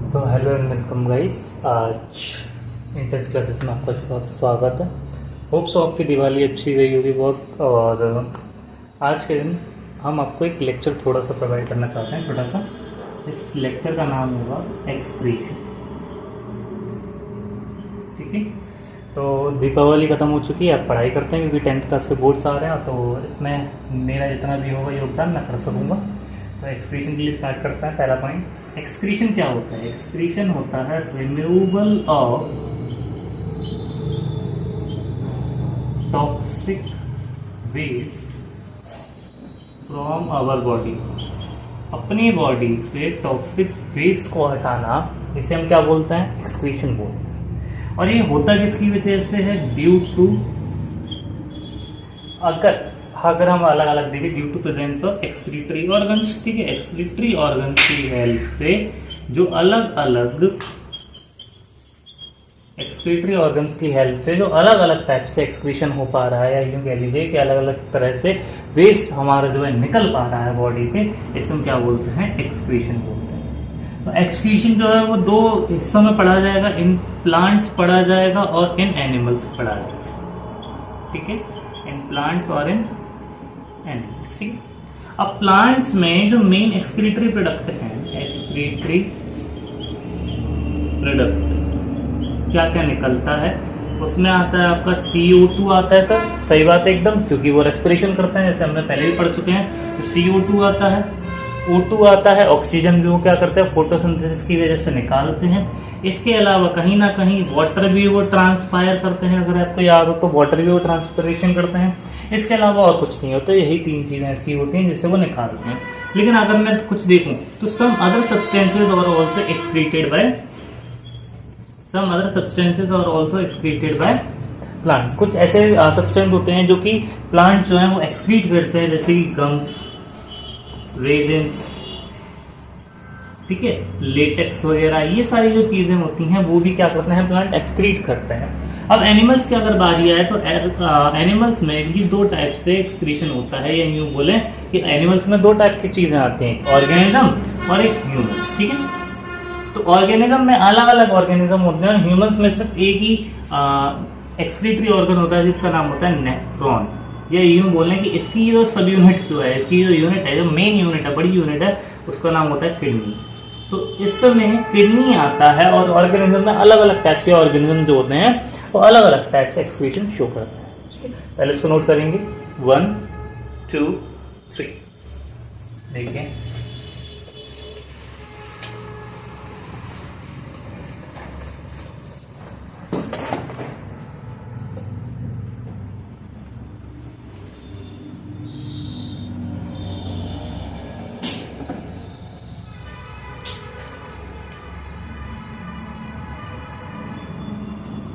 तो hello and welcome guys. आज intense classes में आपका बहुत स्वागत है। होप सो आपकी दिवाली अच्छी गई होगी बहुत। और आज के दिन हम आपको एक लेक्चर थोड़ा सा प्रोवाइड करना चाहते हैं, छोटा सा। इस लेक्चर का नाम होगा एक्सक्रीशन। ठीक है, तो दीपावली ख़त्म हो चुकी है, आप पढ़ाई करते हैं क्योंकि 10th क्लास के बोर्ड्स आ रहे हैं, तो इसमें मेरा जितना भी होगा योगदान मैं कर सकूँगा। तो एक्सक्रीशन के लिए स्टार्ट करता है। पहला पॉइंट, एक्सक्रीशन क्या होता है? एक्सक्रीशन होता है removal of toxic waste from our body. अपनी बॉडी से टॉक्सिक वेस्ट को हटाना, इसे हम क्या बोलते हैं? एक्सक्रीशन बोलते हैं। और ये होता किसकी वजह से है? ड्यू टू, अगर हम अलग अलग देखें, due to presence of excretory organs. ठीक है, एक्सक्रीटरी ऑर्गन्स की हेल्प से जो अलग अलग एक्सक्रीटरी ऑर्गन्स की हेल्प से जो अलग अलग टाइप से एक्सक्रीशन हो पा रहा है, या यूं कह लीजिए कि अलग अलग तरह से वेस्ट हमारा जो है निकल पा रहा है बॉडी से, इसे हम क्या बोलते हैं? एक्सक्रीशन बोलते हैं। तो एक्सक्रीशन जो है वो दो हिस्सों में पढ़ा जाएगा, इन प्लांट्स पढ़ा जाएगा और इन एनिमल्स पढ़ा जाएगा। ठीक है, इन प्लांट्स और इन एनिमल्स। ठीक है, अब प्लांट्स में जो मेन एक्सक्रीटरी प्रोडक्ट हैं, एक्सक्रीटरी प्रोडक्ट क्या क्या निकलता है, उसमें आता है आपका CO2 आता है। सर सही बात है एकदम, क्योंकि वो रेस्पिरेशन करते हैं, जैसे हमने पहले भी पढ़ चुके हैं। तो CO2 आता है, O2 आता है, ऑक्सीजन भी वो क्या करते हैं? फोटोसिंथेसिस की वजह से निकालते हैं। इसके अलावा कहीं ना कहीं वाटर भी वो ट्रांसपायर करते हैं, अगर आपको याद हो तो वाटर भी वो ट्रांसपिरेशन करते हैं। इसके अलावा और कुछ नहीं होता, यही तीन चीजें ऐसी होती हैं जिससे वो निकालते हैं। लेकिन अगर मैं कुछ देखूं तो some other substances are also excreted by plants. कुछ ऐसे सब्सटेंस होते हैं जो कि प्लांट जो है वो एक्सक्रीट करते हैं, जैसे कि गम्स, रेजिन्स, ठीक है, लेटेक्स वगैरह, ये सारी जो चीजें होती हैं वो भी क्या करते हैं? प्लांट एक्सक्रीट करते हैं। अब एनिमल्स की अगर बारी आए तो एनिमल्स में भी दो टाइप से एक्सक्रीशन होता है, या यूं बोले कि एनिमल्स में दो टाइप की चीजें आती हैं, ऑर्गेनिज्म और एक ह्यूमंस। ठीक है, तो ऑर्गेनिज्म में अलग अलग ऑर्गेनिज्म होते हैं, और ह्यूमंस में सिर्फ एक ही एक्सक्रीटरी ऑर्गन होता है जिसका नाम होता है नेफ्रॉन। या यूं बोले कि इसकी जो सब यूनिट जो है, इसकी जो यूनिट है, जो मेन यूनिट है, बड़ी यूनिट है, उसका नाम होता है किडनी। तो इसमें किडनी आता है, और ऑर्गेनिज्म में अलग अलग टाइप के ऑर्गेनिज्म जो होते हैं वो अलग अलग टाइप से एक्सक्रीशन शो करते हैं। ठीक है, पहले इसको नोट करेंगे, 1 2 3।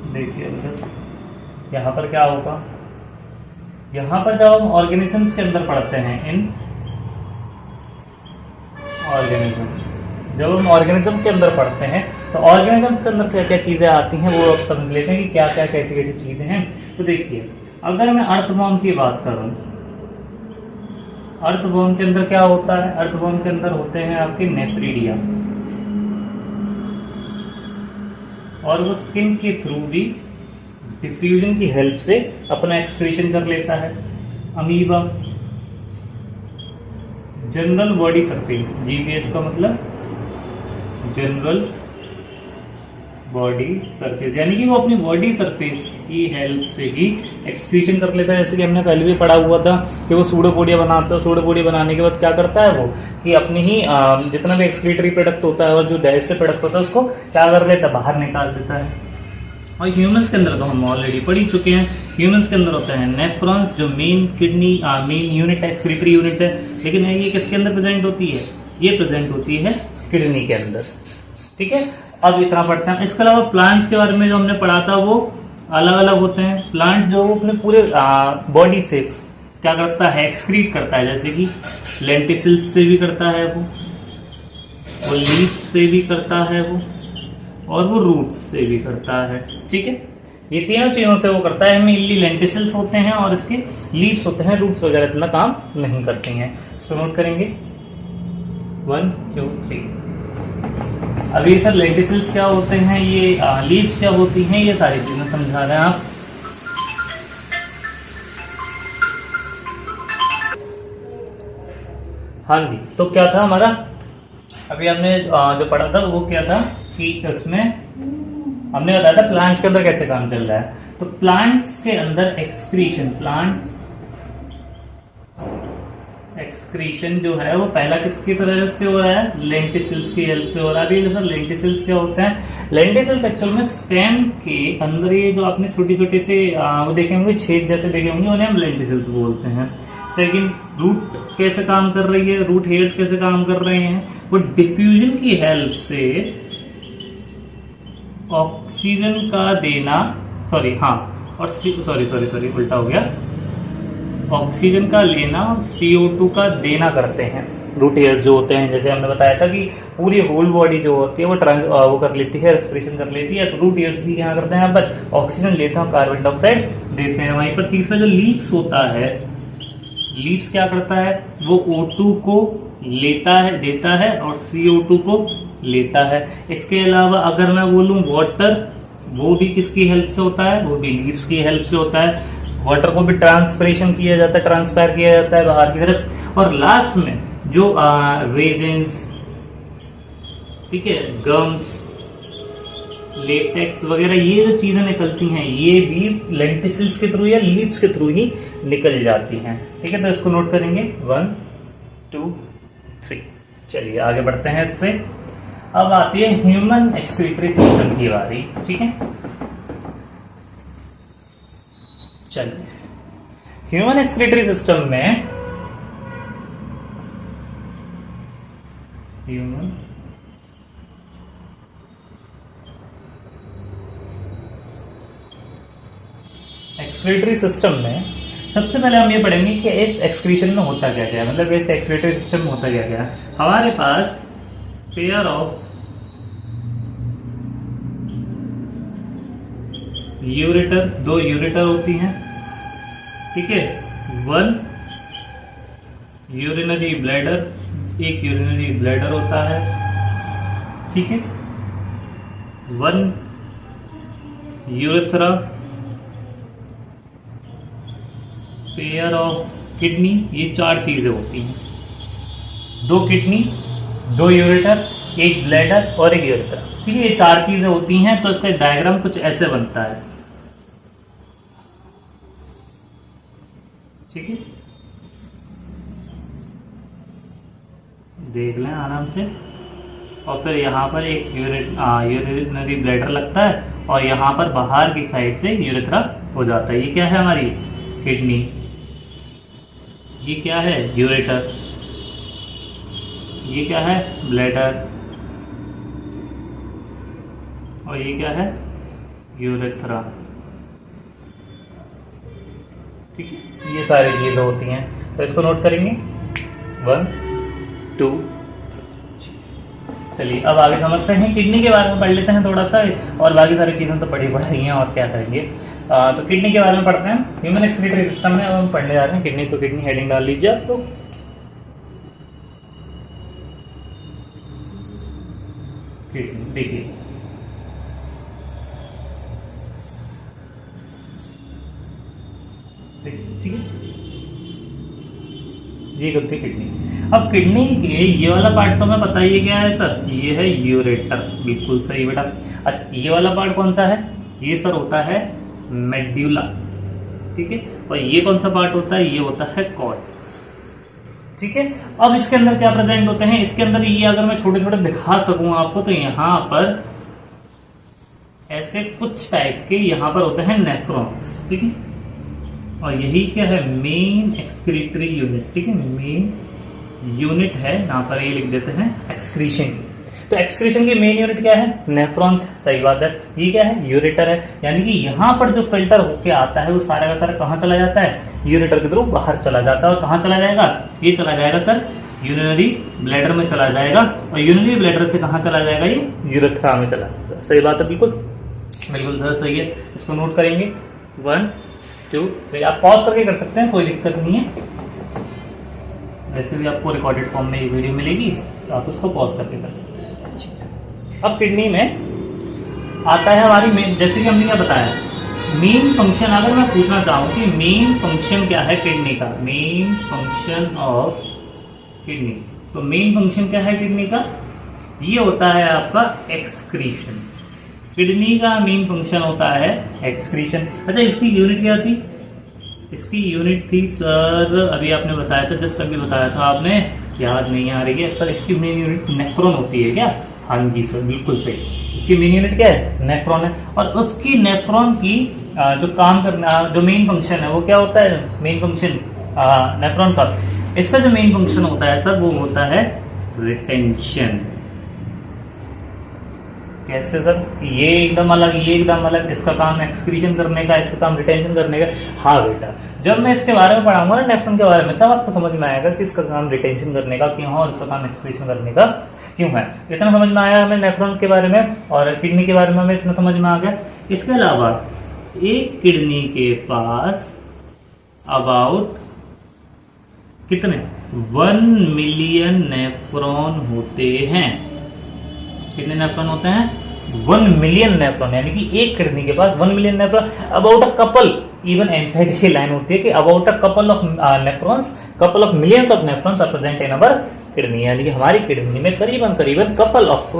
देखिए, देखिए यहाँ पर क्या होगा? यहाँ पर जब हम ऑर्गेनिजम्स के अंदर पढ़ते हैं, इन ऑर्गेनिज्म, जब हम ऑर्गेनिज्म के अंदर पढ़ते हैं तो ऑर्गेनिज्म के अंदर क्या क्या चीजें आती हैं वो आप समझ लेते हैं कि क्या क्या कैसी कैसी चीजें हैं। तो देखिए, अगर मैं अर्थवॉर्म की बात करूं, अर्थवॉर्म के अंदर क्या होता है? अर्थवॉर्म के अंदर होते हैं आपके नेफ्रीडिया, और वो स्किन के थ्रू भी डिफ्यूजन की हेल्प से अपना एक्सक्रीशन कर लेता है। Amoeba, general body surface, GBS का मतलब जनरल बॉडी सरफेस, यानी कि वो अपनी बॉडी सरफेस की हेल्प से ही एक्सक्रीशन कर लेता है। जैसे कि हमने पहले भी पढ़ा हुआ था कि वो सूडोपोडिया बनाता है। सूडोपोडिया बनाने के बाद क्या करता है वो, कि अपनी ही जितना भी एक्सक्रीटरी प्रोडक्ट होता है और जो डाइजेस्टिव प्रोडक्ट होता है उसको क्या कर लेता है? बाहर निकाल देता है। और ह्यूमंस के अंदर तो हम ऑलरेडी पढ़ ही चुके हैं, ह्यूमंस के अंदर होता है नेफ्रॉन, जो मेन किडनी मेन यूनिट है, एक्सक्रीटरी यूनिट है। लेकिन ये किसके अंदर प्रेजेंट होती है? ये प्रेजेंट होती है किडनी के अंदर। ठीक है, अब इतना पढ़ते हैं। इसके अलावा प्लांट्स के बारे में जो हमने पढ़ा था वो अलग अलग होते हैं। प्लांट जो अपने पूरे बॉडी से क्या करता है? एक्सक्रीट करता है, जैसे कि लेंटिसिल्स से भी करता है वो लीव्स से भी करता है वो, और वो रूट्स से भी करता है। ठीक है, ये तीनों चीजों से वो करता है। मेनली लेंटिसिल्स होते हैं और इसके लीव्स होते हैं, रूट्स वगैरह इतना काम नहीं करते हैं। इसको नोट करेंगे, 1 2 3। अब ये सर लेंटिसिल्स क्या होते हैं, ये लीव्स क्या होती हैं, ये सारी चीजें समझा रहे हैं आप। हाँ जी, तो क्या था हमारा अभी हमने जो पढ़ा था वो क्या था कि इसमें हमने बताया था प्लांट्स के अंदर कैसे काम चल रहा है। तो प्लांट्स के अंदर एक्सक्रीशन जो है वो पहला किसकी तरह से हो रहा है, लेंटिसिल्स की हेल्प से हो रहा है। अभी सर लेंटिसिल्स क्या होते हैं, लेंटिसिल्स एक्चुअल में स्टेम के अंदर ये जो आपने छोटे छोटे से वो देखे होंगे, छेद जैसे देखे होंगे, उन्हें हम लेंटिसिल्स बोलते हैं। सेकंड, रूट कैसे काम कर रही है, रूट हेयर्स कैसे काम कर रहे हैं, वो डिफ्यूजन की हेल्प से ऑक्सीजन का देना, उल्टा हो गया, ऑक्सीजन का लेना और CO2 का देना करते हैं। रूट हेयर्स जो होते हैं, जैसे हमने बताया था कि पूरी होल बॉडी जो होती है वो कर लेती है, रेस्पिरेशन कर लेती है, तो रूट हेयर्स भी क्या करते हैं, यहाँ पर ऑक्सीजन लेते हैं और कार्बन डाइऑक्साइड देते हैं। वहीं पर तीसरा जो लीव्स होता है, लीव्स क्या करता है, वो O2 को लेता है, देता है और CO2 को लेता है। इसके अलावा अगर मैं बोलूं वाटर, वो भी किसकी हेल्प से होता है, वो भी लीव्स की हेल्प से होता है। वाटर को भी ट्रांसपिरेशन किया जाता है, ट्रांसपायर किया जाता है बाहर की तरफ। और लास्ट में जो रेजिन्स, ठीक है, गम्स, लेटेक्स वगैरह ये जो चीजें निकलती हैं, ये भी लेंटिसिल्स के थ्रू या लीव्स के थ्रू ही निकल जाती हैं। ठीक है, तो इसको नोट करेंगे 1 2 3। चलिए आगे बढ़ते हैं इससे। अब आती है ह्यूमन एक्सक्रीटरी सिस्टम की बारी। ठीक है, चलिए ह्यूमन एक्सक्रीटरी सिस्टम में ह्यूमन एक्सक्रीटरी सिस्टम में सबसे पहले हम ये पढ़ेंगे कि इस एक्सक्रीशन में होता क्या क्या है, मतलब इस एक्सक्रीटरी सिस्टम में होता क्या क्या है। हमारे पास पेयर ऑफ यूरेटर, 2 यूरेटर होती हैं। ठीक है, 1 यूरिनरी ब्लैडर, 1 यूरिनरी ब्लैडर होता है। ठीक है, 1 यूरेथ्रा, पेयर ऑफ किडनी, ये 4 चीजें होती हैं। 2 किडनी, 2 यूरेटर, 1 ब्लैडर और 1 यूरेथ्रा। ठीक है, ये 4 चीजें होती हैं। तो इसका डायग्राम कुछ ऐसे बनता है। ठीक है, देख लें आराम से। और फिर यहाँ पर एक यूरिनरी ब्लैडर लगता है और यहाँ पर बाहर की साइड से यूरेथ्रा हो जाता है। ये क्या है हमारी किडनी, ये क्या है यूरेटर, ये क्या है ब्लैडर और ये क्या है यूरेथ्रा। ठीक है, ये सारी चीजें होती हैं। तो इसको नोट करेंगे 1 2। चलिए अब आगे समझते हैं, किडनी के बारे में पढ़ लेते हैं थोड़ा सा, और बाकी सारी चीजें तो पढ़ी पढ़ाई हैं और क्या करेंगे। तो किडनी के बारे में पढ़ते हैं। ह्यूमन एक्सक्रीटरी सिस्टम में अब हम पढ़ने जा रहे हैं किडनी। तो किडनी हेडिंग डाल लीजिए आप। तो किडनी देखिए, ठीक है, ये होती है किडनी। अब किडनी के ये वाला पार्ट तो हमें बताइए क्या है सर, ये है यूरेटर, बिल्कुल सही बेटा। अच्छा, ये वाला पार्ट कौन सा है, ये सर होता है मेड्यूला। ठीक है, और ये कौन सा पार्ट होता है, ये होता है कॉर्टेक्स। ठीक है, अब इसके अंदर क्या प्रेजेंट होते हैं, इसके अंदर ये अगर मैं छोटे छोटे दिखा सकूं आपको, तो यहां पर ऐसे कुछ टाइप के यहां पर होते हैं नेफ्रॉन्स। ठीक है, और यही क्या है मेन एक्सक्रीटरी यूनिट। ठीक है, मेन यूनिट है, यहां पर ये लिख देते हैं एक्सक्रीशन की। तो एक्सक्रीशन की मेन यूनिट क्या है, नेफ्रॉन्स। सही बात है, ये क्या है यूरेटर है। यानी कि यहाँ पर जो फिल्टर होके आता है वो सारा का सारा कहाँ चला जाता है, यूरेटर के थ्रू बाहर चला जाता है। और कहाँ चला जाएगा, ये चला जाएगा सर यूरिनरी ब्लैडर में चला जाएगा, और यूरिनरी ब्लैडर से कहाँ चला जाएगा, ये यूरेथ्रा में चला जाएगा। सही बात है, बिल्कुल बिल्कुल सर सही है। इसको नोट करेंगे 1 2 3। आप पॉज करके कर सकते हैं, कोई दिक्कत नहीं है। वैसे भी आपको रिकॉर्डेड फॉर्म में ये वीडियो मिलेगी, तो आप उसको पॉज करके कर सकते हैं। अब किडनी में आता है हमारी मेन, जैसे कि हमने क्या बताया मेन फंक्शन, अगर मैं पूछना चाहूँ कि मेन फंक्शन क्या है किडनी का, मेन फंक्शन ऑफ किडनी, तो मेन फंक्शन क्या है किडनी का, ये होता है आपका एक्सक्रीशन। किडनी का मेन फंक्शन होता है एक्सक्रीशन। अच्छा, इसकी यूनिट क्या थी, इसकी यूनिट थी सर, अभी आपने बताया था, जस्ट अभी बताया था आपने, याद नहीं आ रही है सर। इसकी मेन यूनिट नेफ्रॉन होती है क्या? हाँ जी सर, बिल्कुल सही, इसकी मेन यूनिट क्या है, नेफ्रॉन है। और उसकी नेफ्रॉन की जो काम करना, जो मेन फंक्शन है वो क्या होता है, मेन फंक्शन नेफ्रॉन का, इसका जो मेन फंक्शन होता है सर वो होता है रिटेंशन। कैसे सर, ये एकदम अलग, ये एकदम अलग, इसका काम एक्सक्रीशन करने का, इसका काम रिटेंशन करने का। हाँ बेटा, जब मैं इसके बारे में पढ़ाऊंगा ना नेफ्रॉन के बारे में, तब आपको समझ में आएगा कि इसका काम रिटेंशन करने का क्यों है और इसका काम एक्सक्रीशन करने का क्यों है। इतना समझ में आया हमें नेफ्रॉन के बारे में, और किडनी के बारे में हमें इतना समझ में आ गया। इसके अलावा एक किडनी के पास अबाउट कितने 1 मिलियन नेफ्रॉन होते हैं। कितने नेफ्रॉन होते हैं, 1 मिलियन नेफ्रॉन, यानी कि एक किडनी के पास 1 million nephron. About a couple, even inside की लाइन होती है कि about a couple of nephrons, couple of millions of nephrons are present in our kidney, यानी कि हमारी किडनी में करीबन करीबन कपल ऑफ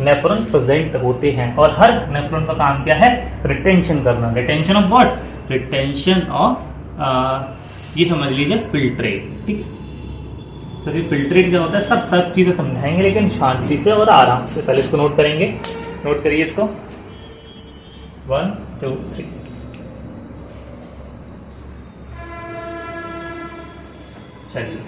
नेफ्रॉन प्रेजेंट होते हैं। और हर नेफ्रॉन का काम क्या है, रिटेंशन करना। Retention of what, retention of ये समझ लीजिए फिल्ट्रेट। ठीक है सर, ये फिल्ट्रेट क्या होता है सर, सब चीजें समझाएंगे लेकिन शांति से और आराम से। पहले इसको नोट करेंगे, नोट करिए इसको, 1 2 3। चलिए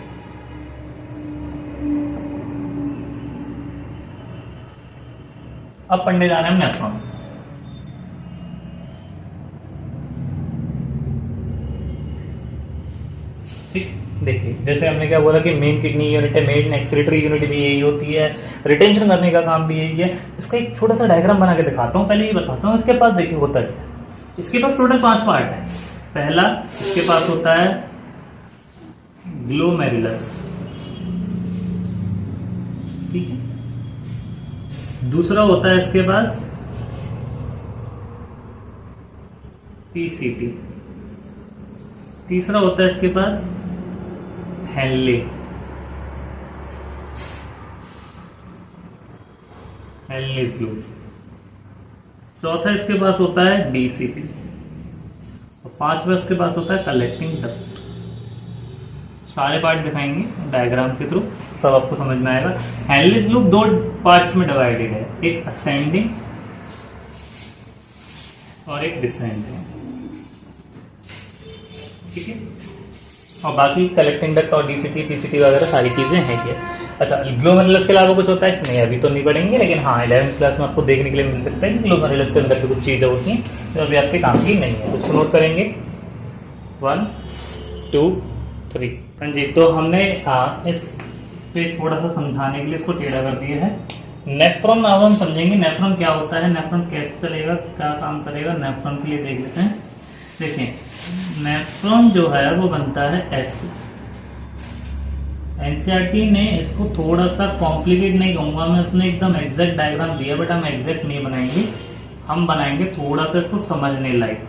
अब पढ़ने जा रहे हैं हम नेफ्रॉन। ठीक, देखिए जैसे हमने क्या बोला कि मेन किडनी यूनिट है, मेन एक्सक्रीटरी यूनिट भी यही होती है, रिटेंशन करने का काम भी यही है। इसका एक छोटा सा डायग्राम बना के दिखाता हूँ, पहले ये बताता हूँ। इसके पास देखिए होता है, इसके पास टोटल 5 पार्ट है। पहला इसके पास होता है ग्लोमेरुलस, ठीक है। दूसरा होता है इसके पास पीसीटी, तीसरा होता है इसके पास हेनले, हेनलेस लूप, चौथा इसके पास होता है डीसीटी, और पांचवा इसके पास होता है कलेक्टिंग डक्ट। सारे पार्ट दिखाएंगे डायग्राम के थ्रू, तब आपको समझ में आएगा। हेनलेस लूप 2 पार्ट्स में डिवाइडेड है, एक असेंडिंग और एक डिसेंडिंग, ठीक है। और बाकी कलेक्टिंग डक्ट और डीसीटी पीसीटी वगैरह सारी चीजें हैं क्या। अच्छा, ग्लोमेरुलस के अलावा कुछ होता है नहीं, अभी तो नहीं पढ़ेंगे, लेकिन हाँ 11th क्लास में आपको देखने के लिए मिल सकता है कि ग्लोमेरुलस के अंदर भी कुछ चीजें होती हैं जो अभी आपके काम की नहीं है। उसको नोट करेंगे 1 2 3। हाँ जी, तो हमने इस पे थोड़ा सा समझाने के लिए इसको टेढ़ा कर दिया है। नेफ्रॉन अब हम समझेंगे नेफ्रॉन क्या होता है, नेफ्रॉन कैसे चलेगा, क्या काम करेगा। नेफ्रॉन के लिए देख लेते हैं। देखिए नेफ्रॉन जो है वो बनता है ऐसे। एनसीईआरटी ने इसको थोड़ा सा कॉम्प्लिकेट नहीं कहूंगा मैं, उसने एकदम एग्जैक्ट डायग्राम दिया, बट हम एग्जैक्ट नहीं बनाएंगे, हम बनाएंगे थोड़ा सा इसको समझने लायक,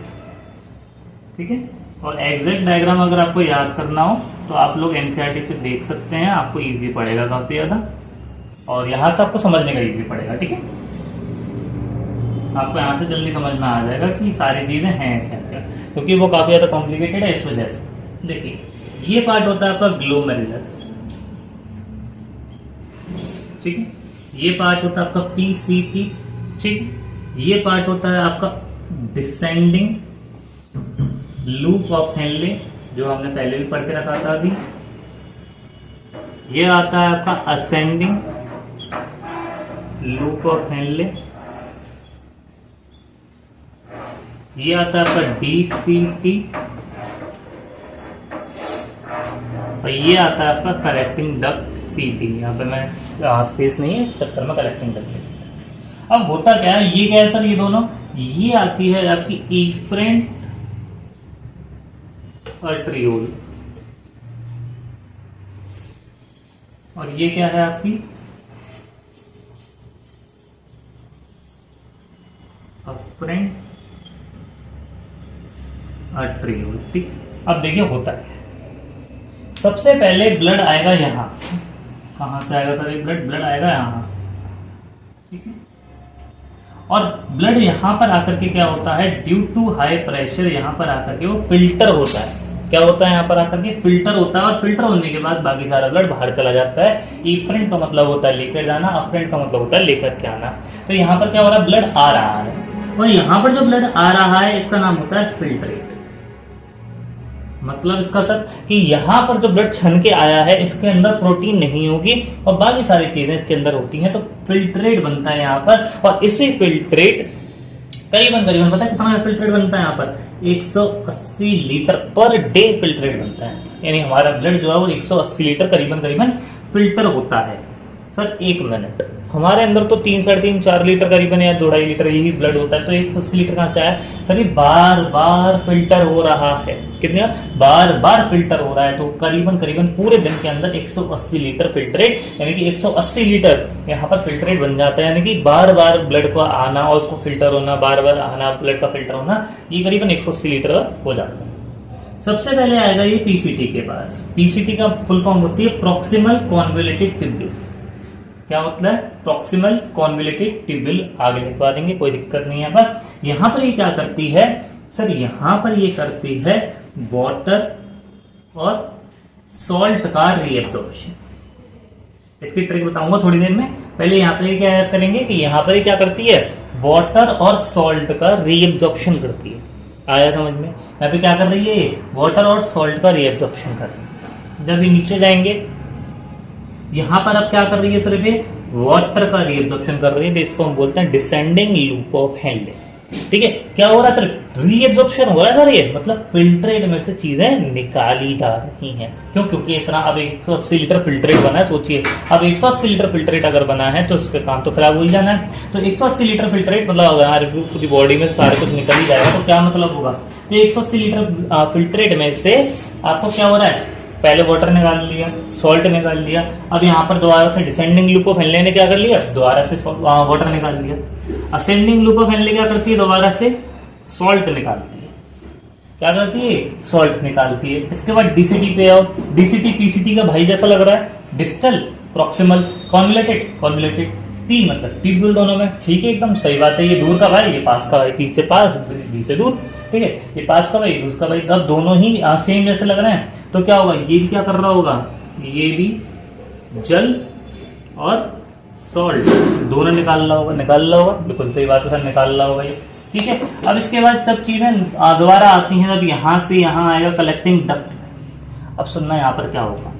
ठीक है। और एग्जैक्ट डायग्राम अगर आपको याद करना हो तो आप लोग एनसीईआरटी से देख सकते हैं, आपको इजी पड़ेगा काफी ज्यादा, और यहाँ से आपको समझने का इजी पड़ेगा, ठीक है। आपको यहाँ से जल्दी समझ में आ जाएगा कि सारी चीजें हैं क्या क्या, क्योंकि वो काफी ज्यादा कॉम्प्लिकेटेड है इस वजह से। देखिए ये पार्ट होता है आपका ग्लोमेरुलस, ठीक है। ये पार्ट होता है आपका पीसीटी, ठीक है। ये पार्ट होता है आपका डिसेंडिंग लूप ऑफ हेनले, जो हमने पहले भी पढ़ के रखा था अभी। ये आता है आपका असेंडिंग लूप ऑफ हेनले, ये आता है आपका डीसीटी, और ये आता है आपका कलेक्टिंग डक्ट सीटी। यहाँ पे मैं स्पेस नहीं है इस चक्कर में कलेक्टिंग डक्ट। अब होता क्या है, ये क्या है सर, ये दोनों, ये आती है आपकी इफरेंट आर्टरियोल, और ये क्या है आपकी अफरेंट आर्टरियोल। ठीक, अब देखिए होता है, सबसे पहले ब्लड आएगा यहां से, कहां से आएगा सर ये ब्लड आएगा यहां से, ठीक है। और ब्लड यहां पर आकर के क्या होता है, ड्यू टू हाई प्रेशर यहां पर आकर के वो फिल्टर होता है। क्या होता है, यहां पर आकर के फिल्टर होता है, और फिल्टर होने के बाद बाकी सारा ब्लड बाहर चला जाता है। इफरेंट का मतलब होता है लेकर जाना, अफरेंट का मतलब होता है लेकर के आना। तो यहां पर क्या हो रहा है, ब्लड आ रहा है, और यहां पर जो ब्लड आ रहा है इसका नाम होता है फिल्ट्रेट। मतलब इसका सर कि यहां पर जो ब्लड छन के आया है इसके अंदर प्रोटीन नहीं होगी और बाकी सारी चीजें इसके अंदर होती हैं, तो फिल्ट्रेट बनता है यहां पर। और इसी फिल्ट्रेट करीबन करीबन पता है कितना फिल्ट्रेट बनता है, यहाँ पर 180 लीटर पर डे फिल्ट्रेट बनता है। यानी हमारा ब्लड जो है वो 180 लीटर करीबन करीबन फिल्टर होता है सर 1 मिनट। हमारे अंदर तो 3, 3.5, 4 लीटर करीबन या 2.5 लीटर यही ब्लड होता है, तो 180 लीटर कहां से आया सर, ये बार बार फिल्टर हो रहा है। कितने बार बार फिल्टर हो रहा है, तो करीबन करीबन पूरे दिन के अंदर 180 लीटर फिल्ट्रेट, यानी कि 180 लीटर यहाँ पर फिल्ट्रेट बन जाता है। यानी कि बार बार ब्लड को आना और उसको फिल्टर होना, बार बार आना ब्लड का फिल्टर होना, ये करीबन 180 लीटर हो जाता है। सबसे पहले आएगा ये पीसीटी के पास। पीसीटी का फुल फॉर्म होती है प्रॉक्सिमल कॉन्वोल्यूटेड ट्यूब्यूल। क्या मतलब है, प्रॉक्सिमल कॉन्वोल्यूटेड ट्यूब्यूल, आगे लिखवा देंगे, कोई दिक्कत नहीं है। पर यहां पर ये क्या करती है सर, यहां पर ये करती है वाटर और सॉल्ट का रीएब्जॉर्प्शन। इसकी ट्रिक बताऊंगा थोड़ी देर में, पहले यहां पर क्या करेंगे कि यहां पर क्या करती है, वाटर और सॉल्ट का रीएब्जॉर्प्शन करती है। आया समझ में, यहाँ पे क्या कर रही है, वाटर और सॉल्ट का रीएब्जॉर्प्शन कर रही है। जब ये नीचे जाएंगे यहां पर अब क्या कर रही है सर, ये वाटर का रीएब्जॉर्प्शन कर रही है, तो इसको हम बोलते हैं डिसेंडिंग लूप ऑफ हेनले। ठीक है, क्या हो रहा है सर, रीएब्जॉर्प्शन हो रहा है सर, ये मतलब फिल्ट्रेट में से चीजें निकाली जा रही हैं। क्यों, क्योंकि इतना अब 180 लीटर फिल्ट्रेट बना है, सोचिए अब 180 लीटर फिल्ट्रेट अगर बना है तो उसका काम तो खराब हो ही जाना है। तो 180 लीटर फिल्ट्रेट मतलब अगर पूरी बॉडी में सारे कुछ निकल ही जाएगा तो क्या मतलब होगा, तो 180 लीटर फिल्ट्रेट में से आपको क्या हो रहा है, पहले वाटर निकाल लिया, सॉल्ट निकाल लिया, अब यहाँ पर दोबारा से डिसेंडिंग लूप ऑफ हेनले ने क्या कर लिया, दोबारा से वाटर निकाल लिया। असेंडिंग लूप ऑफ हेनले क्या करती है, दोबारा से सॉल्ट निकालती है। क्या करती है, सॉल्ट निकालती है। इसके बाद डीसीटी पे आओ, डीसीटी पीसीटी का भाई जैसा लग रहा है, distal proximal convoluted, convoluted T मतलब ट्यूब्यूल दोनों में, ठीक है एकदम सही बात है। ये दूर का भाई, ये पास का भाई, पी से पास, डी से दूर, ठीक है, ये पास का भाई, दूर का भाई, तब दोनों ही सेम जैसे लग रहे हैं। तो क्या होगा, ये भी क्या कर रहा होगा, ये भी जल और सॉल्ट दोनों निकाल रहा होगा, बिल्कुल सही बात है सर, निकाल रहा होगा ये, ठीक है। अब इसके बाद जब चीजें दोबारा आती हैं, अब यहां से यहां आएगा कलेक्टिंग डक्ट। अब सुनना यहां पर क्या होगा,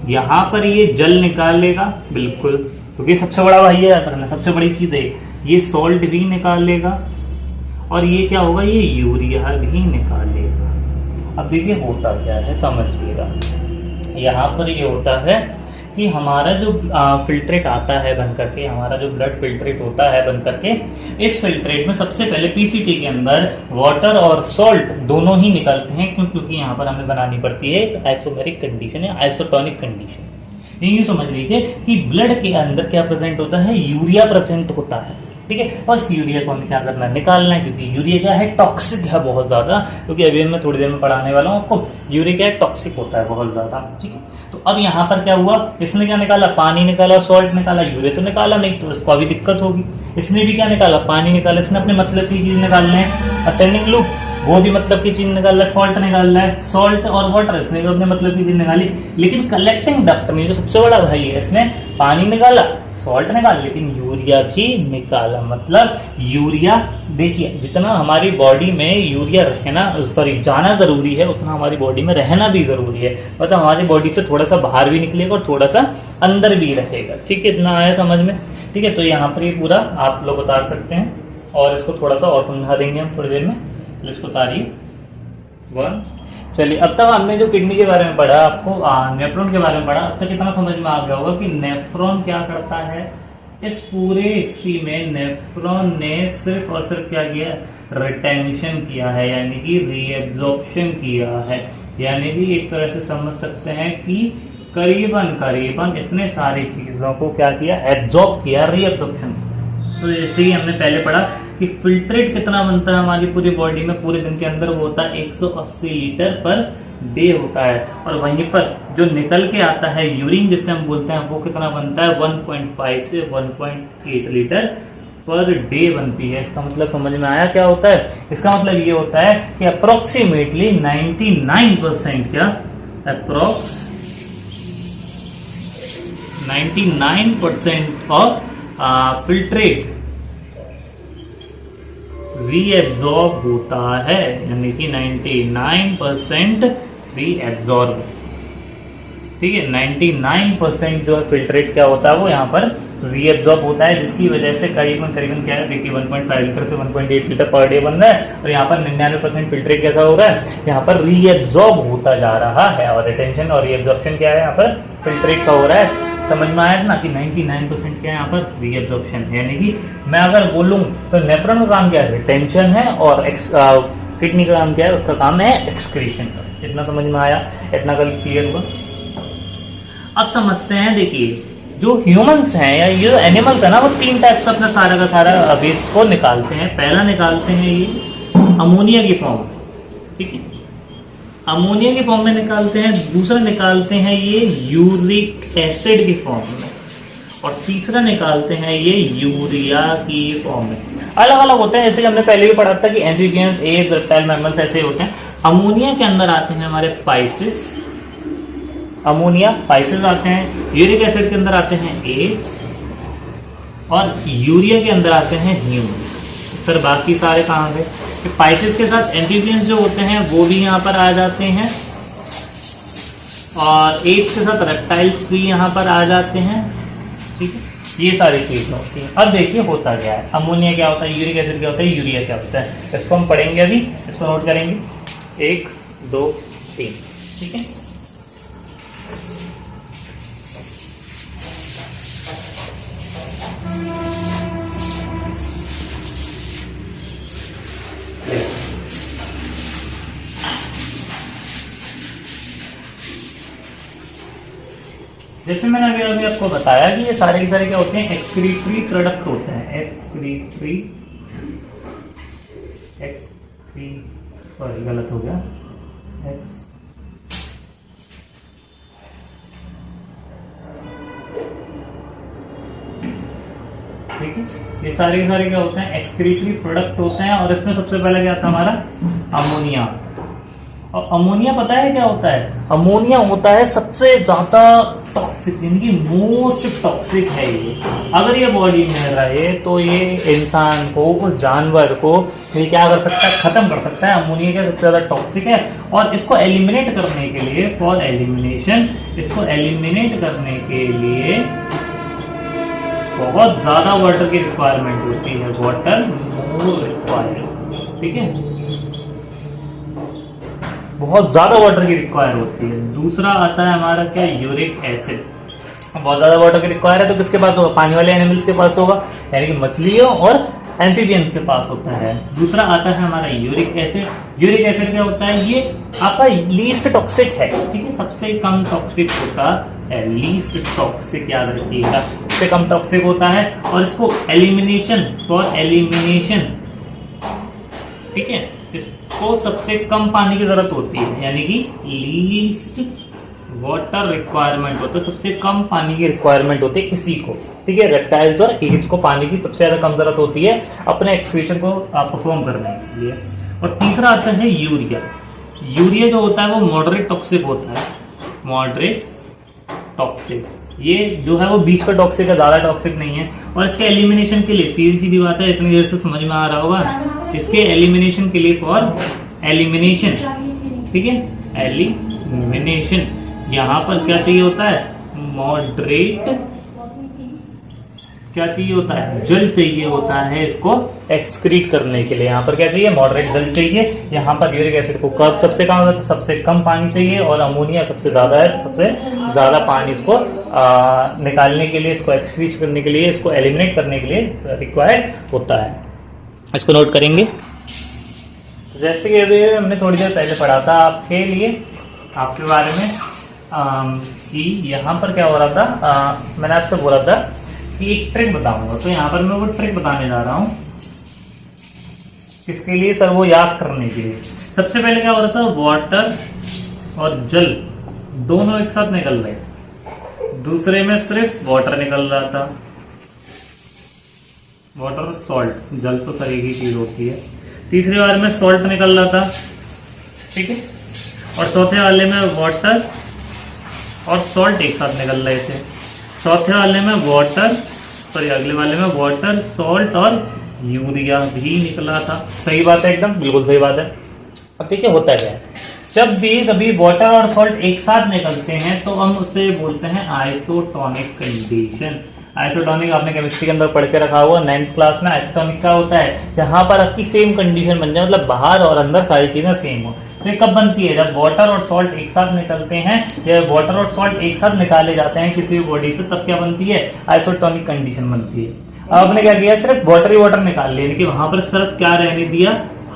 यहां पर ये जल निकालेगा, बिल्कुल, क्योंकि सबसे बड़ा भाई है करना, सबसे बड़ी चीज है ये, सॉल्ट भी निकालेगा और ये क्या होगा, ये यूरिया भी निकालेगा। अब देखिए होता क्या है समझिएगा, यहाँ पर ये होता है कि हमारा जो फिल्ट्रेट आता है बन करके, हमारा जो ब्लड फिल्ट्रेट होता है बन करके, इस फिल्ट्रेट में सबसे पहले पीसीटी के अंदर वाटर और सॉल्ट दोनों ही निकलते हैं। क्यों, क्योंकि यहाँ पर हमें बनानी पड़ती है एक आइसोमेरिक कंडीशन या आइसोटोनिक कंडीशन। ये समझ लीजिए कि ब्लड के अंदर क्या प्रेजेंट होता है, यूरिया प्रेजेंट होता है, ठीक है। बस यूरिया को हमें क्या करना है, निकालना है, क्योंकि यूरिया क्या है, टॉक्सिक है बहुत ज्यादा, क्योंकि अभी मैं थोड़ी देर में पढ़ाने वाला हूँ आपको, यूरिया क्या है, टॉक्सिक होता है बहुत ज्यादा, ठीक है। तो अब यहाँ पर क्या हुआ, इसने क्या निकाला, पानी निकाला, सॉल्ट निकाला, यूरिया तो निकाला नहीं, तो इसको अभी दिक्कत होगी। इसने भी क्या निकाला, पानी निकाला, इसने अपने मतलब की चीज निकालना है, असेंडिंग लूप, वो भी मतलब की चीज निकाल रहा है, सॉल्ट निकाल रहा है, सॉल्ट और वाटर इसने भी अपने मतलब की चीज निकाली। लेकिन कलेक्टिंग डक्ट में जो सबसे बड़ा भाई है, इसने पानी निकाला, सॉल्ट निकाल, लेकिन यूरिया भी निकाला। मतलब यूरिया, देखिए जितना हमारी बॉडी में यूरिया रहना, सॉरी जाना जरूरी है, उतना हमारी बॉडी में रहना भी जरूरी है। मतलब हमारी बॉडी से थोड़ा सा बाहर भी निकलेगा और थोड़ा सा अंदर भी रहेगा, ठीक है, इतना आया समझ में, ठीक है। तो यहाँ पर ये पूरा आप लोग उतार सकते हैं और इसको थोड़ा सा और समझा देंगे हम थोड़ी देर में। इसको उतारिए 1। चलिए, अब तक हमने जो किडनी के बारे में पढ़ा, आपको नेफ्रॉन के बारे में पढ़ा, अब तक कितना समझ में आ गया होगा कि नेफ्रॉन क्या करता है। इस पूरे हिस्ट्री में नेफ्रॉन ने सिर्फ और सिर्फ क्या किया, रिटेंशन किया है, यानी कि रीएब्जॉर्प्शन किया है। यानी कि एक तरह से समझ सकते हैं कि करीबन करीबन इसने सारी चीजों को क्या किया, एब्जॉर्ब किया, रीएब्जॉर्प्शन। तो जैसे ही हमने पहले पढ़ा कि फिल्ट्रेट कितना बनता है हमारी पूरी बॉडी में पूरे दिन के अंदर, वो होता है 180 लीटर पर डे होता है। और वहीं पर जो निकल के आता है यूरिन जिसे हम बोलते हैं, वो कितना बनता है 1.5 से 1.8 लीटर पर डे बनती है। इसका मतलब समझ में आया क्या होता है? इसका मतलब ये होता है कि अप्रोक्सीमेटली 99% क्या अप्रोक्स 99% ऑफ फिल्ट्रेट रीएब्जॉर्ब होता है, यानी कि 99% रीएब्जॉर्ब। ठीक है, 99% जो फिल्ट्रेट क्या होता है वो यहाँ पर रीएब्जॉर्ब होता है, जिसकी वजह से करीबन क्या है, देखिए 1.5 लीटर से 1.8 लीटर पर डे बन रहा है। और यहाँ पर 99% फिल्ट्रेट कैसा हो रहा है, यहाँ पर रीएब्जॉर्ब होता जा रहा है। और रिटेंशन और रीएब्जॉर्प्शन क्या है यहाँ पर फिल्ट्रेट का हो रहा है। समझ में आया ना कि 99% क्या है यहाँ पर रीएब्जॉर्प्शन है। यानी कि मैं अगर बोलूं तो नेफ्रॉन का काम क्या है, रिटेंशन है, और किडनी का काम क्या है, उसका काम है एक्सक्रीशन का। इतना समझ में आया? इतना कल क्लियर हुआ? अब समझते हैं, देखिए जो ह्यूमंस हैं या ये एनिमल्स है ना, वो 3 टाइप से अपना सारा का सारा वेस्ट को निकालते हैं। पहला निकालते हैं ये अमोनिया की फॉर्म, ठीक है, अमोनिया की फॉर्म में निकालते हैं। दूसरा निकालते हैं ये यूरिक एसिड की फॉर्म में, और तीसरा निकालते हैं ये यूरिया की फॉर्म में। अलग अलग होते हैं, जैसे हमने पहले भी पढ़ा था कि एम्फीबियंस, एप्स, रेप्टाइल, मैमल्स ऐसे होते हैं। अमोनिया के अंदर आते हैं हमारे फाइसिस, अमोनिया फाइसिस आते हैं। यूरिक एसिड के अंदर आते हैं एप्स, और यूरिया के अंदर आते हैं ह्यूमन। फिर बाकी सारे कहाँ गए? फाइसिस के साथ एम्फीबियंस जो होते हैं वो भी यहाँ पर आ जाते हैं, और एप्स के साथ रेप्टाइल्स भी यहाँ पर आ जाते हैं। ठीक है, ये सारी चीजें होती हैं। अब देखिए होता क्या है, अमोनिया क्या होता है, यूरिक एसिड क्या होता है, यूरिया क्या होता है, इसको हम पढ़ेंगे अभी। इसको नोट करेंगे 1 2 3। ठीक है, जैसे मैंने अभी आपको बताया कि ये सारे के सारे क्या होते हैं, एक्सक्रीटरी प्रोडक्ट होते हैं। सॉरी गलत हो गया, ठीक है, ये सारे के सारे क्या होते हैं, एक्सक्रीटरी प्रोडक्ट होते हैं। और इसमें सबसे पहले क्या था हमारा अमोनिया। और अमोनिया पता है क्या होता है? अमोनिया होता है सबसे ज्यादा टॉक्सिक, यानी कि मोस्ट टॉक्सिक है ये। अगर ये बॉडी में रहे तो ये इंसान को, उस जानवर को ये क्या कर सकता है, खत्म कर सकता है। अमोनिया क्या सबसे ज्यादा टॉक्सिक है, और इसको एलिमिनेट करने के लिए, फॉर एलिमिनेशन, इसको एलिमिनेट करने के लिए बहुत ज्यादा वाटर की रिक्वायरमेंट होती है, वाटर मोर रिक्वायर्ड। ठीक है, बहुत ज्यादा वाटर की रिक्वायर होती है। दूसरा आता है हमारा क्या, यूरिक एसिड। बहुत ज्यादा वाटर की रिक्वायर है तो किसके पास होगा, पानी वाले एनिमल्स के पास होगा, यानी कि मछलियों और एम्फीबियंस के पास होता है। दूसरा आता है हमारा यूरिक एसिड। यूरिक एसिड क्या होता है, ये आपका लीस्ट टॉक्सिक है। ठीक है, सबसे कम टॉक्सिक होता है, लीस्ट टॉक्सिक याद रखिएगा, सबसे कम टॉक्सिक होता है। और इसको एलिमिनेशन, फॉर एलिमिनेशन, ठीक है, इसको सबसे कम पानी की जरूरत होती है, यानी कि लीस्ट वाटर रिक्वायरमेंट होता है, सबसे कम पानी की रिक्वायरमेंट होती है इसी को। ठीक है, रेप्टाइल्स और एप्स को पानी की सबसे ज्यादा कम जरूरत होती है अपने एक्सक्रीशन को परफॉर्म करने के लिए। और तीसरा आता है यूरिया। यूरिया जो होता है वो मॉडरेट टॉक्सिक होता है, मॉडरेट टॉक्सिक। ये जो है वो बीच का टॉक्सिक है, ज्यादा टॉक्सिक नहीं है। और इसके एलिमिनेशन के लिए, सीधी सीधी बात है, इतनी देर से समझ में आ रहा होगा, इसके एलिमिनेशन के लिए, फॉर एलिमिनेशन, ठीक है, एलिमिनेशन, यहाँ पर क्या चाहिए होता है, मॉडरेट, क्या चाहिए होता है, जल चाहिए होता है इसको एक्सक्रीट करने के लिए। यहाँ पर क्या चाहिए, मॉडरेट जल चाहिए। यहाँ पर यूरिक एसिड को कब सबसे कम है तो सबसे कम पानी चाहिए, और अमोनिया सबसे ज्यादा है, सबसे ज्यादा पानी इसको निकालने के लिए, इसको एक्सक्रीट करने के लिए, इसको एलिमिनेट करने के लिए रिक्वायर्ड होता है। इसको नोट करेंगे। जैसे कि अभी हमने थोड़ी देर पहले पढ़ा था आपके लिए, आपके बारे में कि यहाँ पर क्या हो रहा था, मैंने आपसे बोला था इसकी एक ट्रिक बताऊंगा। तो यहाँ पर मैं वो ट्रिक बताने जा रहा हूँ, किसके लिए सर, वो याद करने के लिए। सबसे पहले क्या हो रहा था, वाटर और जल दोनों एक साथ निकल रहे, दूसरे में सिर्फ वाटर निकल रहा था, वाटर सॉल्ट, जल तो सर एक ही चीज होती है। तीसरी बार में सॉल्ट निकल रहा था, ठीक है, और चौथे वाले में वाटर और सॉल्ट एक साथ निकल रहे थे। चौथे वाले में वाटर, सॉरी अगले वाले में वाटर, सॉल्ट और यूरिया भी निकला था। सही बात है, एकदम बिल्कुल सही बात है। अब देखिए होता क्या है, जब भी कभी वाटर और सॉल्ट एक साथ निकलते हैं तो हम उसे बोलते हैं आइसोटोनिक कंडीशन। आइसोटोनिक आपने केमिस्ट्री के अंदर पढ़ के रखा हुआ 9th क्लास में। आइसोटोनिक क्या होता है, जहां पर आपकी सेम कंडीशन बन जाए, मतलब बाहर और अंदर सारी चीजें सेम हो। तो ये कब बनती है, जब वाटर और सॉल्ट एक साथ निकलते हैं या वाटर और सॉल्ट एक साथ निकाले जाते हैं किसी भी बॉडी से, तब क्या बनती है, आइसोटोनिक कंडीशन बनती है। अब आपने क्या किया, सिर्फ वाटर ही वाटर निकाल लिया, लेकिन वहां पर सिर्फ क्या रहने दिया,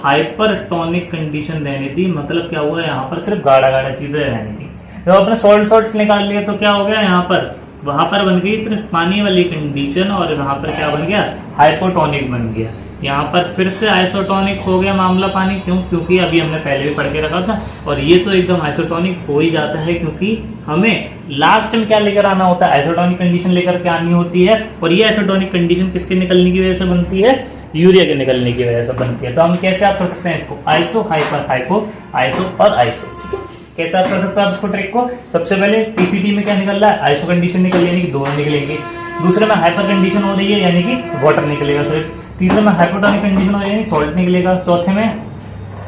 हाइपरटोनिक कंडीशन रहनी थी। मतलब क्या हुआ, यहाँ पर सिर्फ गाढ़ा गाढ़ा चीजें रहनी थी। जब आपने सॉल्ट निकाल लिया तो क्या हो गया, यहाँ पर वहां पर बन गई सिर्फ पानी वाली कंडीशन, और यहाँ पर क्या बन गया, हाइपोटोनिक बन गया। यहाँ पर फिर से आइसोटोनिक हो गया मामला पानी, क्यों, क्योंकि अभी हमने पहले भी पढ़ के रखा था। और ये तो एकदम आइसोटोनिक हो ही जाता है, क्योंकि हमें लास्ट में क्या लेकर आना होता है, आइसोटोनिक कंडीशन लेकर के आनी होती है। और ये आइसोटोनिक कंडीशन किसके निकलने की वजह से बनती है, यूरिया के निकलने की वजह से बनती है। तो हम कैसे आप कर सकते हैं इसको, आइसो, हाइपर, हाइपो, आइसो और आइसो, ठीक है। कैसे आप कर सकते हो आप इसको ट्रिक को, सबसे पहले पीसीटी में क्या निकल रहा है, आइसो कंडीशन निकल रही है, यानी कि दोनों निकलेंगे। दूसरे में हाइपर कंडीशन हो रही है, यानी कि वाटर निकलेगा सिर्फ। तीसरे में हाइपोटोनिक कंडीशन हो रही है, यानी सॉल्ट निकलेगा। चौथे में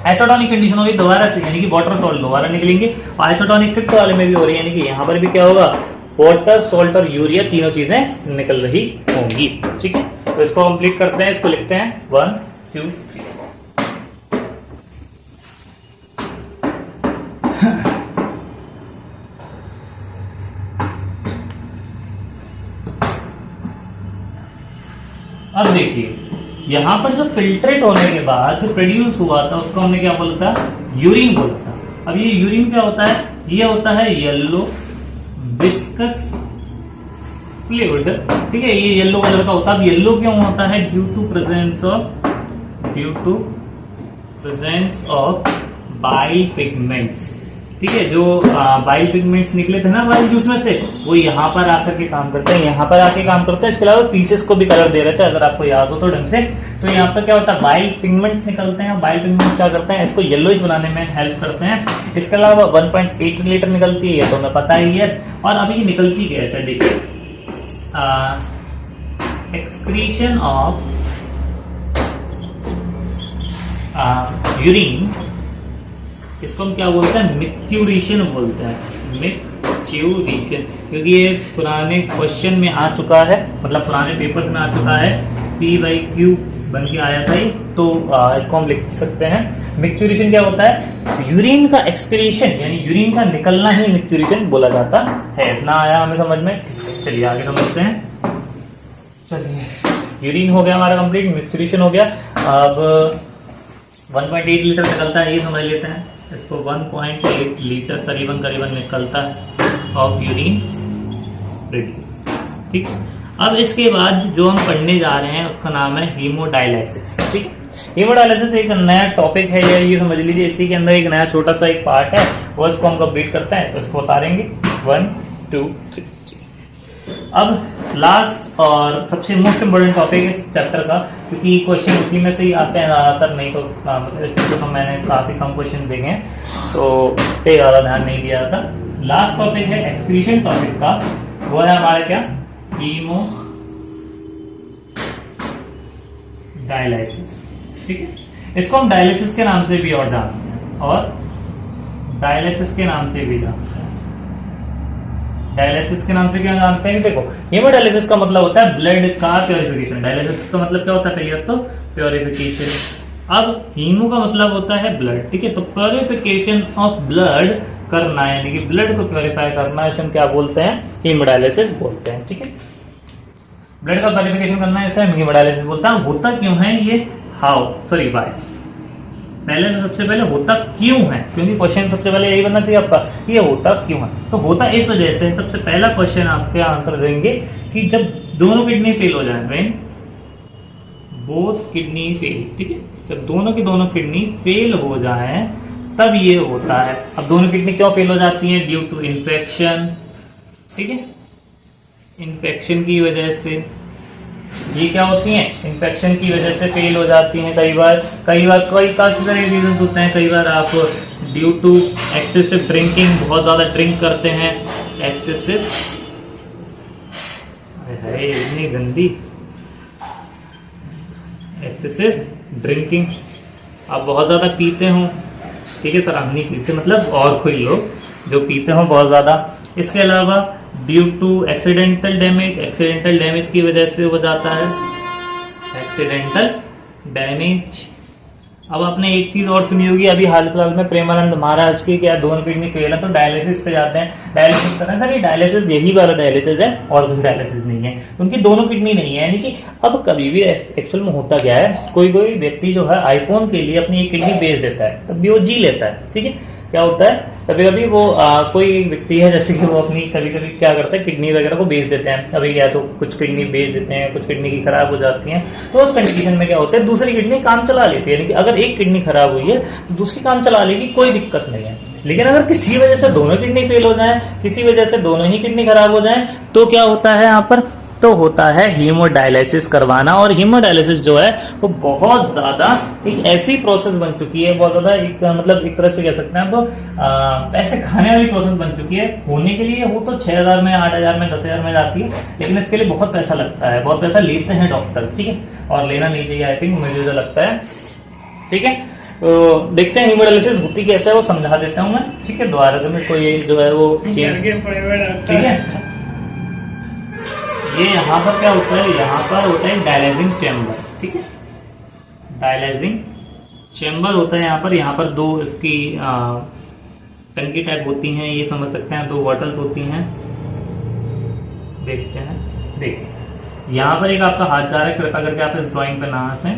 आइसोटोनिक कंडीशन होगी दोबारा से, यानी कि वाटर सॉल्ट दोबारा निकलेंगे। और आइसोटोनिक फिफ्थ वाले में भी हो रही है, यानी कि यहाँ पर भी क्या होगा, वाटर, सॉल्ट और यूरिया तीनों चीजें निकल रही होंगी, ठीक है। तो इसको कंप्लीट करते हैं, इसको लिखते हैं 1 2 3। अब देखिए, यहां पर जो फिल्ट्रेट होने के बाद जो प्रोड्यूस हुआ था उसको हमने क्या बोला था, यूरिन बोला था। अब ये यूरिन क्या होता है, ये होता है येलो विस्कस फ्लूइड, ठीक है, ये येलो कलर का होता है। अब येलो क्यों होता है, due to presence of bile pigments, ठीक है। जो बाइल पिगमेंट्स निकले थे ना बाइल जूस में से, वो यहाँ पर आकर के काम करते हैं, यहाँ पर आके काम करते हैं। इसके अलावा फीचर्स को भी कलर दे रहे थे, अगर आपको याद हो तो ढंग से। तो यहाँ पर क्या होता है, बाइल पिगमेंट्स निकलते हैं। बाइल पिगमेंट्स क्या करते हैं, इसको येलोइश बनाने में हेल्प करते हैं। इसके अलावा 1.8 लीटर निकलती है, ये तो हमें पता ही है। और अभी निकलती कैसे, देखिए, एक्सक्रीशन ऑफ यूरिन, इसको हम क्या बोलते हैं, मिक्यूरेशन बोलते हैं, मिक्यूरेशन। क्योंकि ये पुराने क्वेश्चन में आ चुका है, मतलब पुराने पेपर्स में आ चुका है, P/Q बन के आया था ये। तो इसको हम लिख सकते हैं, मिक्यूरेशन क्या होता है, यूरिन का एक्सक्रीशन, यानी यूरिन का निकलना ही मिक्यूरेशन बोला जाता है। इतना आया हमें समझ में, चलिए आगे समझते हैं। चलिए, यूरिन हो गया हमारा कंप्लीट, मिक्यूरेशन हो गया। अब 1.8 लीटर निकलता है, ये समझ लेते हैं। इसको 1.8 लीटर करीबन निकलता है ऑफ यूरिन प्रोड्यूस, ठीक। अब इसके बाद जो हम पढ़ने जा रहे हैं उसका नाम है हीमोडायलिसिस, ठीक है। हीमोडायलिसिस एक नया टॉपिक है, ये समझ लीजिए। इसी के अंदर एक नया छोटा सा एक पार्ट है, वो इसको हम कंप्लीट करते हैं। तो इसको उतारेंगे 1 2 3। अब लास्ट और सबसे मोस्ट इम्पोर्टेंट टॉपिक है इस चैप्टर का, क्योंकि क्वेश्चन उसी में से ही आते हैं ज्यादातर, नहीं तो मतलब तो मैंने काफी कम क्वेश्चन देखे हैं, तो इस पे ज्यादा ध्यान नहीं दिया था। लास्ट टॉपिक है एक्सक्रीशन टॉपिक का, वो है हमारा क्या, हीमो डायलिसिस, ठीक है। इसको हम डायलिसिस के नाम से भी और जानते हैं, और डायलिसिस के नाम से भी जानते हैं। डायलिसिस के नाम से क्या जानते हैं, देखो, हीमोडायलिसिस का मतलब होता है ब्लड का प्योरिफिकेशन। डायलिसिस का मतलब क्या होता है, पहले तो प्योरिफिकेशन। अब हीमो का मतलब होता है ब्लड, ठीक है। तो प्योरिफिकेशन ऑफ ब्लड करना, यानी कि ब्लड को प्योरीफाई करना, इसे हम क्या बोलते हैं, हीमोडायलिसिस बोलते हैं, ठीक है। ब्लड का प्योरिफिकेशन करना है, इसे हम हीमोडायलिसिस बोलते हैं। होता क्यों है ये, वाई, पहले तो सबसे पहले होता क्यों है, क्योंकि क्वेश्चन सबसे पहले यही बनना चाहिए आपका, ये होता क्यों है। तो होता इस वजह से, सबसे पहला क्वेश्चन आपके आंसर देंगे कि जब दोनों किडनी फेल हो जाए, व्हेन बोथ किडनी फेल, ठीक है, जब दोनों की दोनों किडनी फेल हो जाए तब ये होता है। अब दोनों किडनी क्यों फेल हो जाती हैं? ड्यू टू इन्फेक्शन, ठीक है, इन्फेक्शन की वजह से ये क्या होती हैं? इन्फेक्शन की वजह से फेल हो जाती हैं। कई बार कई काफी सारे रीजन होते हैं। कई बार आप ड्यू टू एक्सेसिव ड्रिंकिंग, बहुत ज्यादा ड्रिंक करते हैं, एक्सेसिव, है इतनी गंदी, एक्सेसिव ड्रिंकिंग, आप बहुत ज्यादा पीते हो, ठीक है सर, हम नहीं पीते, मतलब और कोई लोग जो पीते हो बहुत ज्यादा। इसके अलावा ड्यू टू एक्सीडेंटल डैमेज की वजह से हो जाता है, एक्सीडेंटल डैमेज। अब आपने एक चीज और सुनी होगी, अभी हाल फिलहाल में प्रेमानंद महाराज की क्या दोनों किडनी फेल है तो डायलिसिस पे जाते हैं, डायलिसिस कर रहे हैं। सर ये डायलिसिस यही वाला डायलिसिस है और कोई डायलिसिस नहीं है, उनकी दोनों किडनी नहीं है। यानी कि अब कभी भी एक्चुअल में होता क्या है, कोई व्यक्ति जो है आईफोन के लिए अपनी एक किडनी बेच देता है, तब भी वो जी लेता है, ठीक है। क्या होता है, कभी कभी वो कोई व्यक्ति है जैसे कि वो अपनी कभी कभी क्या करता है, किडनी वगैरह को बेच देते हैं। अभी क्या तो कुछ किडनी बेच देते हैं, कुछ किडनी की खराब हो जाती हैं, तो उस कंडीशन में क्या होता है, दूसरी किडनी काम चला लेती है। यानी कि अगर एक किडनी खराब हुई है तो दूसरी काम चला लेगी, कोई दिक्कत नहीं है। लेकिन अगर किसी वजह से दोनों किडनी फेल हो जाए, किसी वजह से दोनों ही किडनी खराब हो जाए, तो क्या होता है यहाँ पर, तो होता है हीमोडायलिसिस करवाना। और हीमोडायलिसिस जो है वो बहुत ज्यादा एक ऐसी प्रोसेस बन चुकी है, बहुत ज्यादा एक मतलब एक तरह से कह सकते हैं आप पैसे खाने वाली प्रोसेस बन चुकी है। होने के लिए वो तो 6,000 में, 8,000 में, 10,000 में जाती है, लेकिन इसके लिए बहुत पैसा लगता है, बहुत पैसा लेते हैं डॉक्टर्स, ठीक है, और लेना नहीं चाहिए, आई थिंक, मुझे जो लगता है, ठीक है। तो देखते हैं हीमोडायलिसिस होती कैसे है, वो समझा देता हूँ मैं, ठीक है, दोबारा में कोई जो है वो, ठीक है। ये यहाँ पर क्या होता है, यहाँ पर होता है डायलाइजिंग चैम्बर, ठीक है, डायलाइजिंग चैम्बर होता है यहाँ पर दो इसकी टंकी टाइप होती हैं, ये समझ सकते हैं, दो बॉटल्स होती हैं। देखते हैं, देखिए यहाँ पर एक आपका हाथ जा रहा है, कृपया करके आप इस ड्राइंग पे ना हंसें,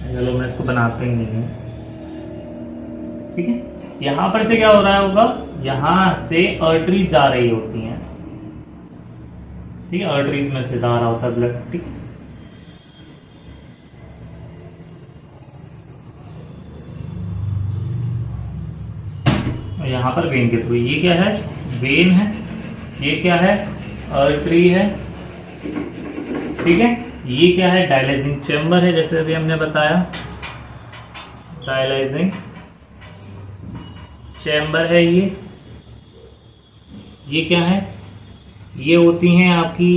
चलो मैं इसको बनाते ही नहीं हूँ, ठीक है। यहाँ पर से क्या हो रहा होगा, यहाँ से आर्टरी जा रही होती हैं, ठीक है, आर्टरीज में से जा रहा होता है ब्लड, ठीक है। यहाँ पर वेन के थ्रू, ये क्या है, वेन है, ये क्या है, आर्टरी है, ठीक है। ये क्या है, डायलाइजिंग चैम्बर है, जैसे अभी हमने बताया, डायलाइजिंग चैम्बर है ये क्या है, ये होती हैं आपकी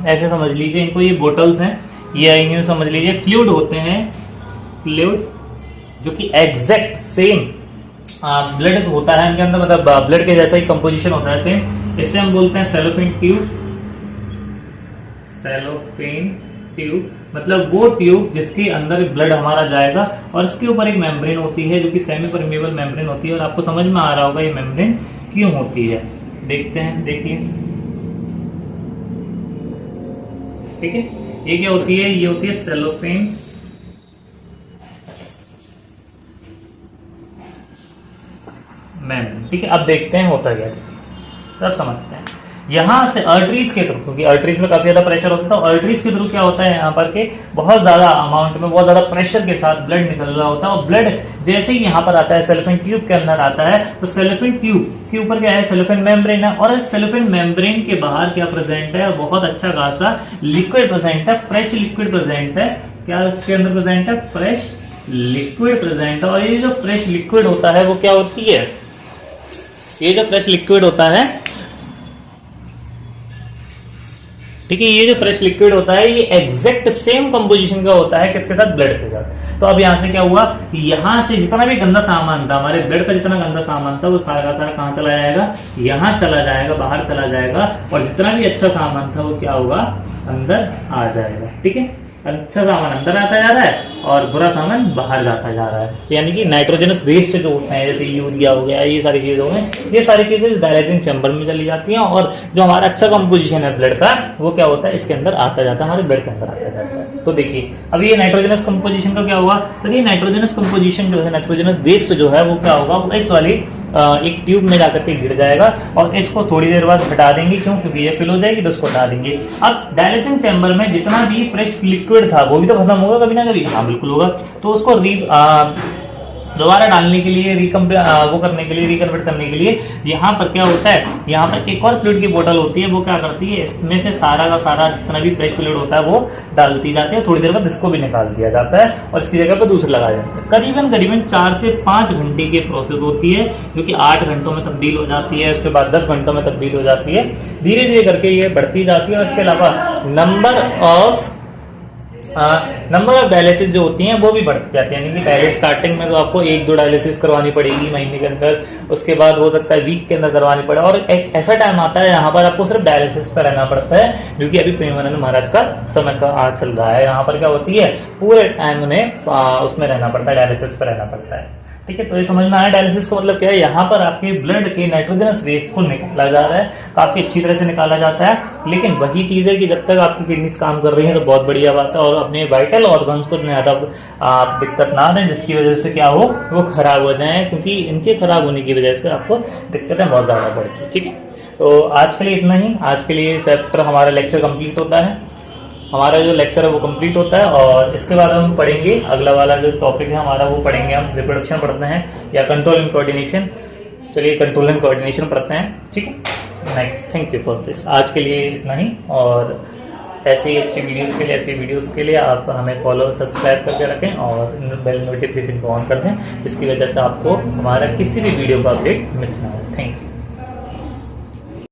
ऐसे समझ लीजिए इनको, ये बोटल्स हैं, ये यूं समझ लीजिए फ्लूइड होते हैं, फ्लूइड जो कि एग्जैक्ट सेम ब्लड होता है इनके अंदर, मतलब ब्लड के जैसा ही कंपोजिशन होता है सेम। इससे हम बोलते हैं सेलोफेन ट्यूब, सेलोफेन ट्यूब मतलब वो ट्यूब जिसके अंदर ब्लड हमारा जाएगा, और इसके ऊपर एक मेम्ब्रेन होती है जो कि सेमी परमेबल मेम्ब्रेन होती है, और आपको समझ में आ रहा होगा ये मेम्ब्रेन क्यों होती है। देखते हैं, देखिए, ठीक है, ये क्या होती है, ये होती है सेलोफेन मेम्ब्रेन, ठीक है। अब देखते हैं होता क्या, सब समझते हैं। यहां से आर्टरीज के थ्रू, क्योंकि आर्टरीज में काफी ज्यादा प्रेशर होता है, तो आर्टरीज के थ्रू क्या होता है, यहाँ पर के बहुत ज्यादा अमाउंट में, बहुत ज्यादा प्रेशर के साथ ब्लड निकल रहा होता है, और ब्लड जैसे ही यहाँ पर आता है सेलोफेन ट्यूब के अंदर आता है, तो सेलोफेन ट्यूब के ऊपर क्या है, सेलोफेन मेम्ब्रेन है, और सेलोफेन मेम्ब्रेन के बाहर क्या प्रेजेंट है, बहुत अच्छा खासा लिक्विड प्रेजेंट है, फ्रेश लिक्विड प्रेजेंट है। क्या इसके अंदर प्रेजेंट है, फ्रेश लिक्विड प्रेजेंट है। और ये जो फ्रेश लिक्विड होता है वो क्या होती है, ये जो फ्रेश लिक्विड होता है, ठीक है, ये जो फ्रेश लिक्विड होता है ये एग्जैक्ट सेम कंपोजिशन का होता है किसके साथ, ब्लड के साथ। तो अब यहां से क्या हुआ, यहां से जितना भी गंदा सामान था, हमारे ब्लड का जितना गंदा सामान था, वो सारा का सारा कहां चला जाएगा, यहां चला जाएगा, बाहर चला जाएगा, और जितना भी अच्छा सामान था वो क्या होगा, अंदर आ जाएगा, ठीक है। अच्छा सामान अंदर आता जा रहा है और बुरा सामान बाहर जाता जा रहा है, तो यानी कि नाइट्रोजनस वेस्ट जो होते हैं, जैसे यूरिया हो गया, ये सारी चीजें हो गई, ये सारी चीजें डायलाइजिंग चैम्बर में चली जाती हैं, और जो हमारा अच्छा कंपोजिशन है ब्लड का, वो क्या होता है, इसके अंदर आता जाता है, हमारे ब्लड के अंदर आता जाता है। तो देखिए अब ये नाइट्रोजनस कंपोजिशन का क्या हुआ, तो ये नाइट्रोजनस कंपोजिशन जो है, नाइट्रोजनस वेस्ट जो है वो क्या होगा, इस वाली एक ट्यूब में जाकर के गिर जाएगा और इसको थोड़ी देर बाद हटा देंगे। क्यों? क्योंकि ये फिल हो जाएगी तो उसको हटा देंगे। अब डायलिसिंग चैम्बर में जितना भी फ्रेश लिक्विड था वो भी तो खत्म होगा कभी ना कभी। हाँ बिल्कुल होगा। तो उसको दोबारा डालने के लिए वो करने के लिए रिकन्वर्ट करने के लिए यहाँ पर क्या होता है, यहाँ पर एक और फ्लूइड की बोतल होती है, वो क्या करती है इसमें से सारा का सारा जितना भी फ्रेश फ्लूइड होता है वो डालती जाती है। थोड़ी देर बाद इसको भी निकाल दिया जाता है और इसकी जगह पर दूसरा लगाया जाता है। करीबन 4 से 5 घंटे की प्रोसेस होती है, जो कि 8 घंटों में तब्दील हो जाती है, उसके बाद 10 घंटों में तब्दील हो जाती है। धीरे धीरे करके ये बढ़ती जाती है। और इसके अलावा नंबर ऑफ डायलिसिस जो होती हैं वो भी बढ़ती जाती है। यानी कि पहले स्टार्टिंग में तो आपको 1-2 डायलिसिस करवानी पड़ेगी महीने के अंदर, उसके बाद हो सकता है वीक के अंदर करवानी पड़े। और एक ऐसा टाइम आता है यहाँ पर आपको सिर्फ डायलिसिस पर रहना पड़ता है, जो कि अभी प्रेमानंद महाराज का समय का आज चल रहा है। यहाँ पर क्या होती है, पूरे टाइम उन्हें उसमें रहना पड़ता है, डायलिसिस पर रहना पड़ता है। ठीक है, तो ये समझ में आया डायलिसिस का मतलब क्या है। यहाँ पर आपके ब्लड के नाइट्रोजनस वेस्ट को निकाला जा रहा है, काफी अच्छी तरह से निकाला जाता है। लेकिन वही चीज है कि जब तक आपकी किडनीज काम कर रही है तो बहुत बढ़िया बात है, और अपने वाइटल ऑर्गन्स को ज्यादा आप दिक्कत ना दें जिसकी वजह से क्या हो, वो खराब हो जाए, क्योंकि इनके खराब होने की वजह से आपको दिक्कतें बहुत ज्यादा पड़ती है। ठीक है, तो आज के लिए इतना ही। आज के लिए चैप्टर हमारा लेक्चर कंप्लीट होता है, हमारा जो लेक्चर है वो कंप्लीट होता है। और इसके बाद हम पढ़ेंगे अगला वाला जो टॉपिक है हमारा, वो पढ़ेंगे हम रिप्रोडक्शन पढ़ते हैं या कंट्रोल एंड कोऑर्डिनेशन। चलिए कंट्रोल एंड कोऑर्डिनेशन पढ़ते हैं। ठीक है, next, thank you for this. आज के लिए इतना ही, और ऐसे ही अच्छी वीडियोस के लिए आप हमें फॉलो सब्सक्राइब करके रखें और बेल नोटिफिकेशन को ऑन कर दें, इसकी वजह से आपको हमारा किसी भी वीडियो का अपडेट मिस ना हो। Thank you.